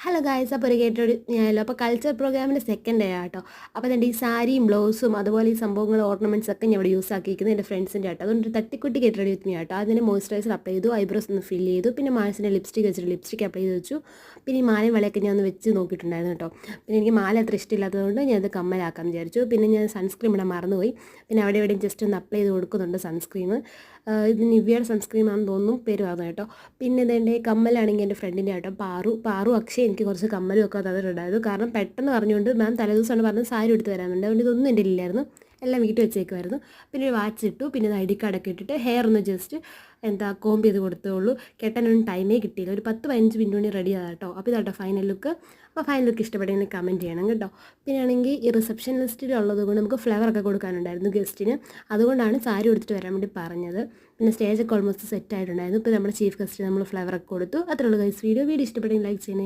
Hello guys, അപ്പോൾ ഒരു കേട്ടൊരു ഞാനല്ലോ അപ്പോൾ കൾച്ചർ പ്രോഗ്രാമിൻ്റെ സെക്കൻഡ് ഡേ ആട്ടോ. അപ്പോൾ എൻ്റെ ഈ സാരിയും ബ്ലൗസും അതുപോലെ ഈ സംഭവങ്ങൾ ഓർണമെൻറ്റ്സ് ഒക്കെ ഞാൻ ഇവിടെ യൂസ് ആക്കിയിരിക്കുന്നത് എൻ്റെ ഫ്രണ്ട്സിൻ്റെ ആട്ടോ. അതുകൊണ്ട് ഒരു തട്ടിക്കുട്ടി ഗെറ്റ് റെഡി വിത്ത് മീ ആട്ടോ. അതിന് മോയ്സ്ചറൈസർ അപ്ലൈ ചെയ്തു, ഐബ്രോസ് ഒന്ന് ഫിൽ ചെയ്തു, പിന്നെ മാനസിൻ്റെ ലിപ്സ്റ്റിക് വെച്ചിട്ട് ലിപ്സ്റ്റിക് അപ്ലൈ ചെയ്ത് വെച്ചു. പിന്നെ ഈ മാലയും വളയൊക്കെ ഞാൻ ഒന്ന് വെച്ച് നോക്കിയിട്ടുണ്ടായിരുന്നു കേട്ടോ. പിന്നെ എനിക്ക് മാല അത്ര ഇഷ്ടമില്ലാത്തതുകൊണ്ട് ഞാനത് കമ്മലാക്കാമെന്ന് വിചാരിച്ചു. പിന്നെ ഞാൻ സൺസ്ക്രീം ഇടാൻ മറന്നുപോയി. പിന്നെ അവിടെ എവിടെയും ജസ്റ്റ് ഒന്ന് അപ്ലൈ ചെയ്ത് കൊടുക്കുന്നുണ്ട് സൺസ്ക്രീം. ഇത് നിവ്യയുടെ സൺസ്ക്രീം ആണെന്ന് തോന്നുന്നു, പേര് പറഞ്ഞു കേട്ടോ. പിന്നെ ഇതെൻ്റെ കമ്മലാണെങ്കിൽ എൻ്റെ ഫ്രണ്ടിൻ്റെ ആട്ടോ, പാറു അക്ഷയ് എനിക്ക് കുറച്ച് കമ്മലും ഒക്കെ തന്നിട്ടുണ്ടായിരുന്നു. കാരണം പെട്ടെന്ന് പറഞ്ഞുകൊണ്ട് മാം തലേദിവസമാണ് പറഞ്ഞത് സാരി എടുത്ത് തരാനുണ്ട്, അതുകൊണ്ട് ഇതൊന്നും എൻ്റെ ഇല്ലായിരുന്നു, എല്ലാം വീട്ടിൽ വെച്ചേക്കുമായിരുന്നു. പിന്നെ ഒരു വാച്ച് ഇട്ടു, പിന്നെ ഐ ഡി കാർഡൊക്കെ ഇട്ടിട്ട് ഹെയർ ഒന്ന് ജസ്റ്റ് കോംബ് ചെയ്ത് കൊടുത്തുള്ളൂ. കെട്ടാനൊന്നും ടൈമേ കിട്ടിയില്ല. ഒരു 10-15 മിനിറ്റ് കൊണ്ട് റെഡി ആകാം കേട്ടോ. അപ്പോൾ ഇതാട്ടോ ഫൈനൽ ലുക്ക്. അപ്പോൾ ഫൈനൽ ലുക്ക് ഇഷ്ടപ്പെട്ടെങ്കിൽ കമൻറ്റ് ചെയ്യണം കേട്ടോ. പിന്നെ ആണെങ്കിൽ ഈ റിസപ്ഷൻ ലിസ്റ്റിലുള്ളത് കൊണ്ട് നമുക്ക് ഫ്ലവറൊക്കെ കൊടുക്കാനുണ്ടായിരുന്നു ഗസ്റ്റിന്, അതുകൊണ്ടാണ് സാരി കൊടുത്തിട്ട് വരാൻ വേണ്ടി പറഞ്ഞത്. പിന്നെ സ്റ്റേജൊക്കെ ഓൾമോസ്റ്റ് സെറ്റ് ആയിട്ടുണ്ടായിരുന്നു. ഇപ്പോൾ നമ്മുടെ ചീഫ് ഗസ്റ്റിന് നമ്മൾ ഫ്ലവറൊക്കെ കൊടുത്തു. അത്രയുള്ളൂ ഗൈസ്. വീഡിയോ ഇഷ്ടപ്പെട്ടെങ്കിൽ ലൈക്ക് ചെയ്യണേ.